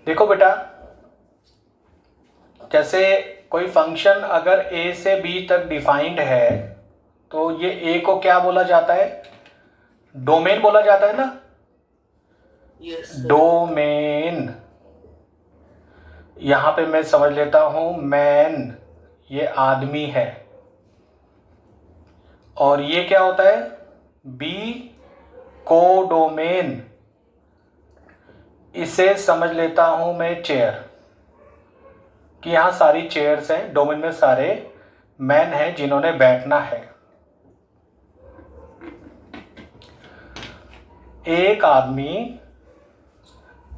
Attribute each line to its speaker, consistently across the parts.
Speaker 1: देखो बेटा, जैसे कोई फंक्शन अगर ए से बी तक डिफाइंड है तो ये ए को क्या बोला जाता है? डोमेन बोला जाता है ना।
Speaker 2: Yes
Speaker 1: domain. यहां पे मैं समझ लेता हूं मैन, ये आदमी है। और ये क्या होता है? B codomain. इसे समझ लेता हूं मैं चेयर, कि यहां सारी चेयर्स हैं, डोमेन में सारे मैन हैं जिन्होंने बैठना है। एक आदमी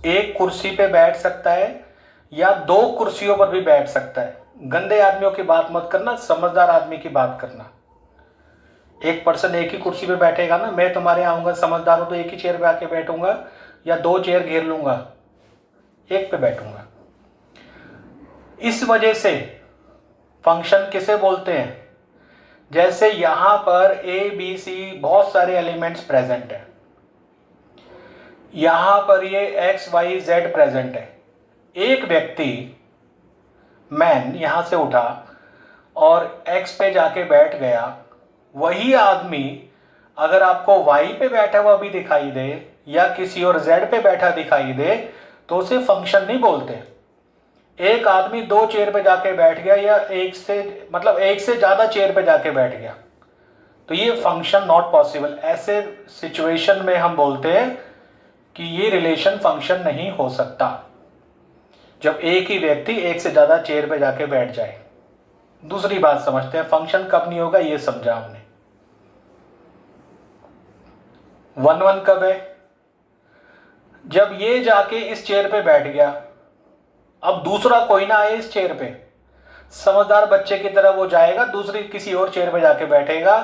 Speaker 1: एक कुर्सी पे बैठ सकता है या दो कुर्सियों पर भी बैठ सकता है। गंदे आदमियों की बात मत करना, समझदार आदमी की बात करना। एक पर्सन एक ही कुर्सी पे बैठेगा ना, मैं तुम्हारे आऊंगा समझदार हूं तो एक ही चेयर पे आके बैठूंगा या दो चेयर घेर लूंगा, एक पे बैठूंगा। इस वजह से फंक्शन किसे बोलते हैं? जैसे यहां पर ए बी सी बहुत सारे एलिमेंट्स प्रेजेंट है, यहां पर ये एक्स वाई जेड प्रेजेंट है। एक व्यक्ति मैन यहां से उठा और एक्स पे जाके बैठ गया, वही आदमी अगर आपको वाई पे बैठा हुआ भी दिखाई दे या किसी और जेड पे बैठा दिखाई दे तो उसे फंक्शन नहीं बोलते। एक आदमी दो चेयर पे जाके बैठ गया या एक से ज्यादा चेयर पे जाके बैठ गया तो ये फंक्शन नॉट पॉसिबल। ऐसे सिचुएशन में हम बोलते हैं कि ये रिलेशन फंक्शन नहीं हो सकता, जब एक ही व्यक्ति एक से ज्यादा चेयर पे जाके बैठ जाए। दूसरी बात समझते हैं, फंक्शन कब नहीं होगा ये समझा हमने। 1 1 कब है? जब ये जाके इस चेयर पे बैठ गया, अब दूसरा कोई ना आए इस चेयर पे, समझदार बच्चे की तरह वो जाएगा दूसरी किसी और चेयर पे जाके बैठेगा।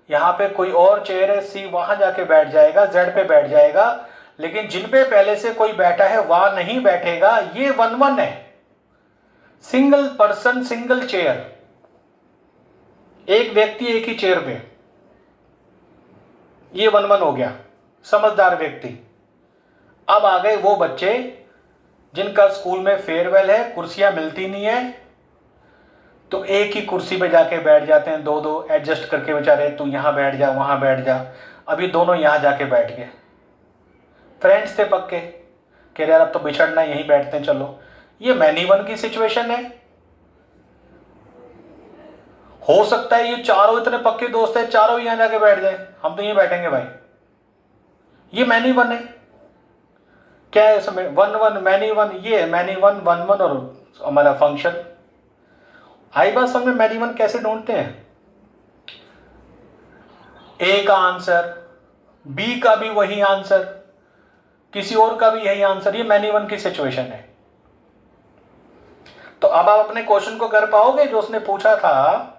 Speaker 1: यहां पे कोई और चेयर है सी, वहां जाके बैठ जाएगा, जेड पे बैठ जाएगा, लेकिन जिन पे पहले से कोई बैठा है वहां नहीं बैठेगा। ये 1 1 है, सिंगल पर्सन सिंगल चेयर, एक व्यक्ति एक ही चेयर पे। ये 1 1 हो गया, समझदार व्यक्ति। अब आ गए वो बच्चे जिनका स्कूल में फेयरवेल है, कुर्सियां मिलती नहीं है तो एक ही कुर्सी पे जाके बैठ जाते हैं, दो दो एडजस्ट करके, बेचारे तू यहां बैठ जा वहां बैठ जा। अभी दोनों यहां जाके बैठ गए, फ्रेंड्स थे पक्के, कह रहे यार अब तो बिछड़ना यहीं बैठते हैं चलो। ये मैनी वन की सिचुएशन है। हो सकता है ये चारों इतने पक्के दोस्त है, चारों यहां जाके बैठ जाए, हम तो यहीं बैठेंगे भाई। ये मैनी वन है। क्या है इसमें? 1 1 मैनी वन, ये मैनी वन 1 1 और हमारा फंक्शन। आई बात समझ में? मैनी वन कैसे ढूंढते हैं? ए का आंसर, बी का भी वही आंसर, किसी और का भी यही आंसर, ये मैनी वन की सिचुएशन है। तो अब आप अपने क्वेश्चन को कर पाओगे जो उसने पूछा था,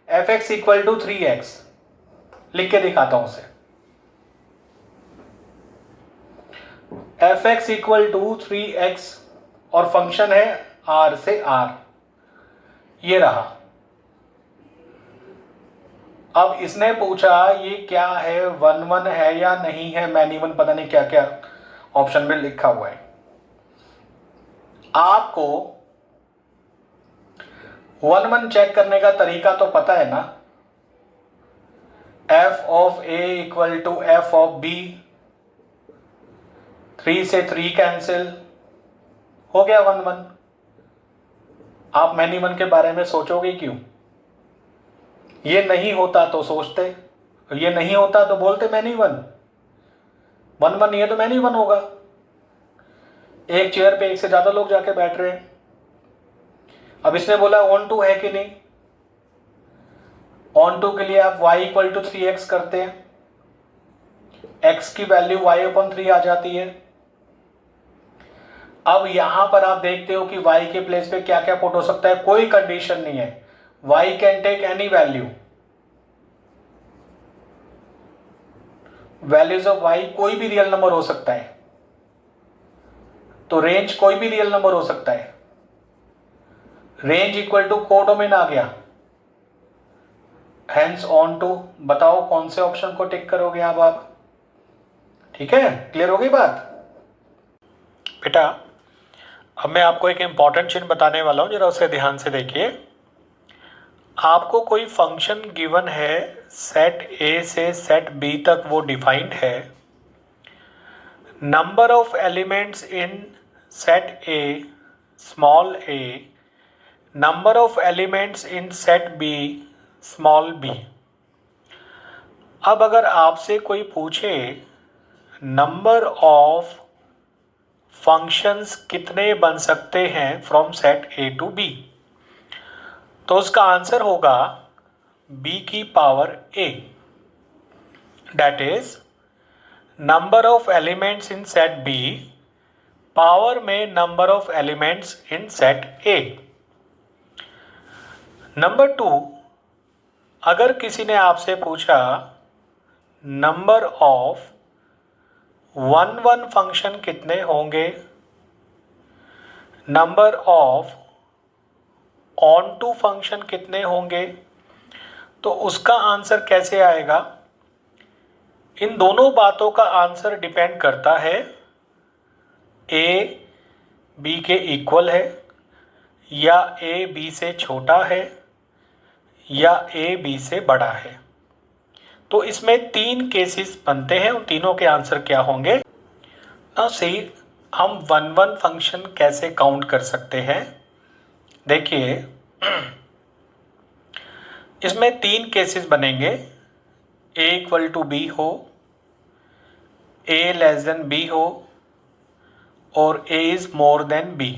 Speaker 1: F x equal to 3x, लिख के दिखाता हूं उसे। F x equal to 3x और फंक्शन है r से r, ये रहा। अब इसने पूछा ये क्या है, 1 1 है या नहीं है, मैनी वन पता नहीं क्या क्या ऑप्शन में लिखा हुआ है। आपको 1 1 चेक करने का तरीका तो पता है ना, F of A equal to F of B, 3 से 3 कैंसिल हो गया 1 1। आप मैनी वन के बारे में सोचोगे क्यों? ये नहीं होता तो सोचते, ये नहीं होता तो बोलते मैनी वन। 1 1 नहीं है तो मैनी वन होगा। एक चेयर पे एक से ज्यादा लोग जाके बैठ रहे हैं। अब इसने बोला ऑन टू है कि नहीं, ऑन टू के लिए आप y इक्वल टू 3x करते हैं, x की वैल्यू y अपॉन 3 आ जाती है। अब यहां पर आप देखते हो कि y के प्लेस पे क्या क्या पुट हो सकता है, कोई कंडीशन नहीं है, y can take any value, values of y कोई भी रियल नंबर हो सकता है, तो रेंज कोई भी रियल नंबर हो सकता है। रेंज इक्वल टू कोडोमेन आ गया, हेंस ऑन टू। बताओ कौन से ऑप्शन को टिक करोगे आप? ठीक है, क्लियर हो गई बात बेटा? अब मैं आपको एक इम्पॉर्टेंट चिन्ह बताने वाला हूँ, जरा उसे ध्यान से देखिए। आपको कोई फंक्शन गिवन है, सेट ए से सेट बी तक वो डिफाइंड है। Number of elements in set A small A, number of elements in set B small B. अब अगर आपसे कोई पूछे नंबर ऑफ फंक्शंस कितने बन सकते हैं from set A to B, तो उसका आंसर होगा b की power a, that is number of elements in set b power में number of elements in set a। Number 2, अगर किसी ने आपसे पूछा नंबर ऑफ वन फंक्शन कितने होंगे, number of onto function कितने होंगे, तो उसका आंसर कैसे आएगा। इन दोनों बातों का आंसर डिपेंड करता है ए बी के इक्वल है, या ए बी से छोटा है, या ए बी से बड़ा है। तो इसमें 3 केसेस बनते हैं, उन तीनों के आंसर क्या होंगे। नाउ सी, हम वन फंक्शन कैसे काउंट कर सकते हैं। देखिए, इसमें 3 केसेस बनेंगे। ए इक्वल टू बी हो, ए लेस देन बी हो, और A is more than B.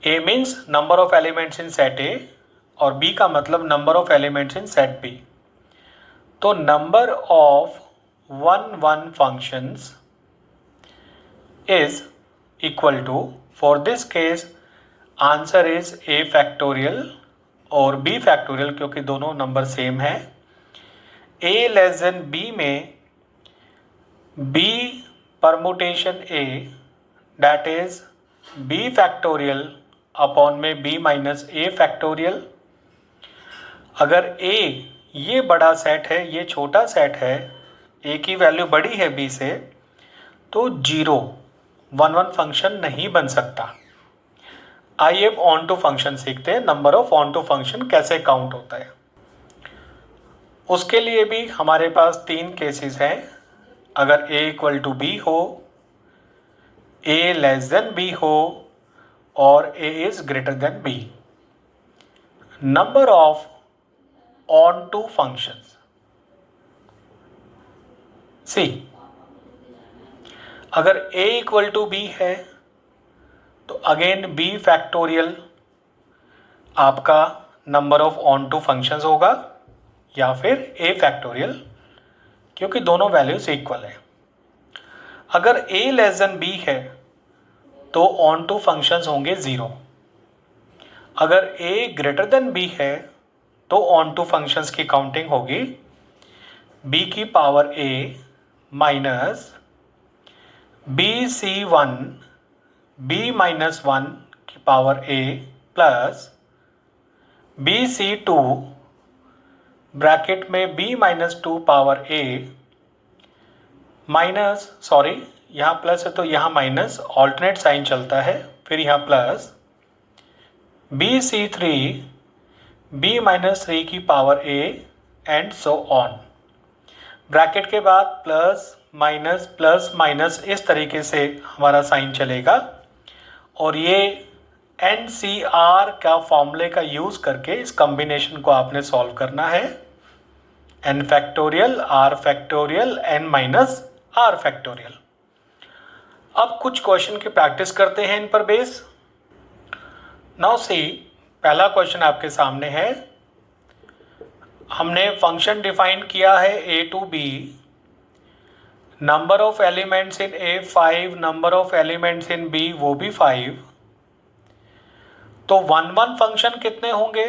Speaker 1: A means number of elements in set A, और बी का मतलब number of elements in set B. तो number of one functions is equal to, for this case answer is A factorial और B factorial, क्योंकि दोनों number same है। A less than B में B permutation A, that is B factorial upon में B minus A factorial. अगर ए ये बड़ा set है, ये छोटा सेट है, ए की वैल्यू बड़ी है बी से, तो 0 वन फंक्शन नहीं बन सकता। आइए अब ऑन टू फंक्शन सीखते हैं, number of onto function कैसे काउंट होता है। उसके लिए भी हमारे पास 3 केसेस हैं। अगर a इक्वल टू बी हो, a लेस देन बी हो, और a is greater than b। Number of onto functions, C, अगर a इक्वल टू बी है तो अगेन b फैक्टोरियल आपका number of onto functions होगा, या फिर a फैक्टोरियल, क्योंकि दोनों वैल्यूज इक्वल है। अगर a लेस देन b है तो ऑन टू फंक्शंस होंगे 0। अगर a ग्रेटर देन b है तो ऑन टू फंक्शंस की काउंटिंग होगी b की power a minus bc1 b minus 1 की power a plus bc2 bracket में b minus 2 power a minus, sorry यहाँ प्लस है तो यहाँ माइनस, ऑल्टरनेट साइन चलता है, फिर यहाँ प्लस bc3 b माइनस 3 की power a and so on. Bracket के बाद प्लस माइनस इस तरीके से हमारा साइन चलेगा, और ये NCR का फॉर्मूले का यूज़ करके इस कॉम्बिनेशन को आपने सॉल्व करना है। n factorial, r factorial, n minus r factorial. अब कुछ क्वेश्चन की प्रैक्टिस करते हैं इन पर बेस। नाउ सी, पहला क्वेश्चन आपके सामने है। हमने फंक्शन डिफाइन किया है a to b, number of elements in a 5, number of elements in b वो भी 5। तो वन फंक्शन कितने होंगे,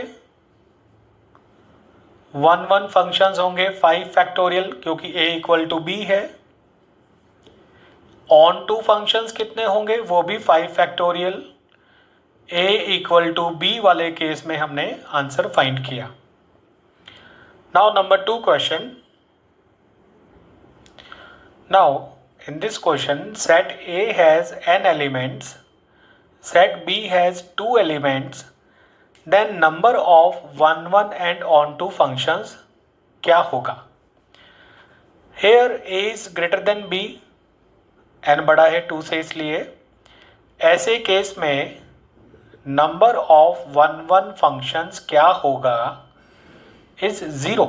Speaker 1: वन फंक्शंस होंगे 5 फैक्टोरियल, क्योंकि a इक्वल टू b है। ऑन टू फंक्शंस कितने होंगे, वो भी 5 factorial. a equal to b वाले केस में हमने आंसर फाइंड किया। Now number 2 question. Now in this question, set A has n elements set B has two elements, then number of 1 1 and on to functions क्या होगा? Here A is greater than B, n बड़ा है 2 से, इसलिए ऐसे case में number of 1 1 functions क्या होगा इज 0।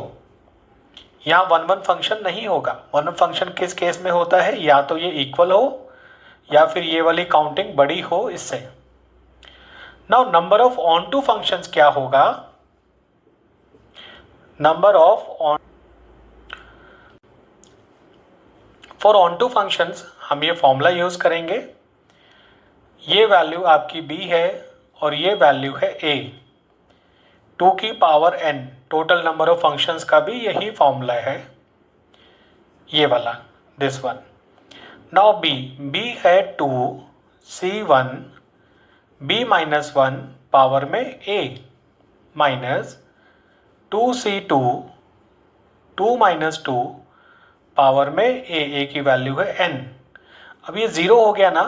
Speaker 1: यहाँ 1 1 फंक्शन नहीं होगा। 1 1 फंक्शन किस केस में होता है? या तो ये इक्वल हो या फिर ये वाली काउंटिंग बड़ी हो इससे। Now number of onto functions क्या होगा? Number of on for onto functions हम ये फॉर्मूला यूज करेंगे। ये वैल्यू आपकी b है और ये वैल्यू है a। 2 की power n total number of functions का भी यही फॉर्मूला है, ये वाला, दिस वन। नाउ b है 2 c1 b माइनस 1 पावर में a minus 2c2 2 minus 2 power में a की वैल्यू है n। अब ये 0 हो गया ना,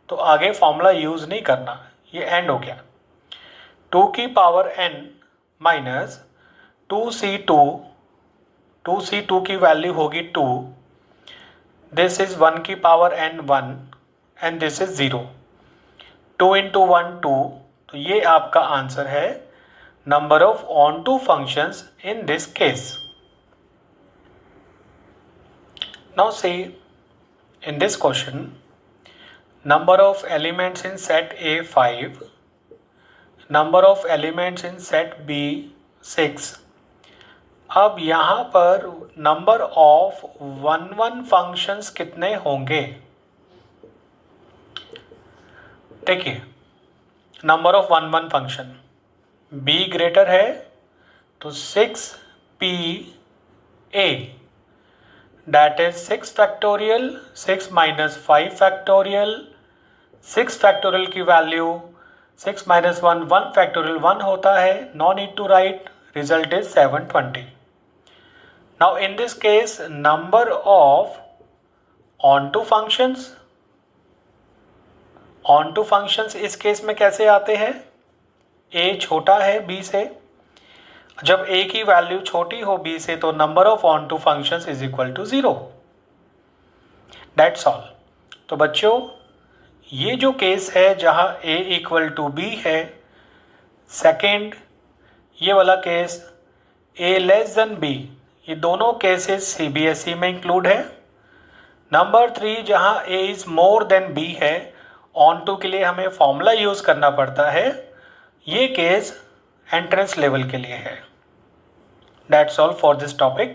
Speaker 1: तो आगे फॉर्मूला यूज नहीं करना, ये एंड हो गया। 2 की पावर n माइनस 2c2 की वैल्यू होगी 2, दिस इज 1 की power n 1 and this is 0। 2 into 1 2, तो ये आपका आंसर है number of onto functions in this case. Now see in this question, number of elements in set A 5, number of elements in set B 6। अब यहाँ पर number of 1 1 functions कितने होंगे? देखिए, number of 1 1 function B greater है तो 6PA, that is 6 factorial, 6 minus 5 factorial, 6 factorial की value 6 minus 1 1 factorial 1 होता है, no need to write, result is 720। now in this case number of onto functions इस case में कैसे आते हैं? a छोटा है b से, जब a की वैल्यू छोटी हो b से तो number of onto functions is equal to 0। That's all. तो बच्चों, ये जो केस है जहाँ a इक्वल टू b है, सेकेंड ये वाला case a less than b, ये दोनों केसेस CBSE में इंक्लूड है। नंबर 3 जहाँ a is more than b है, ऑन टू के लिए हमें फॉर्मूला यूज करना पड़ता है, ये केस एंट्रेंस लेवल के लिए है। That's all for this topic.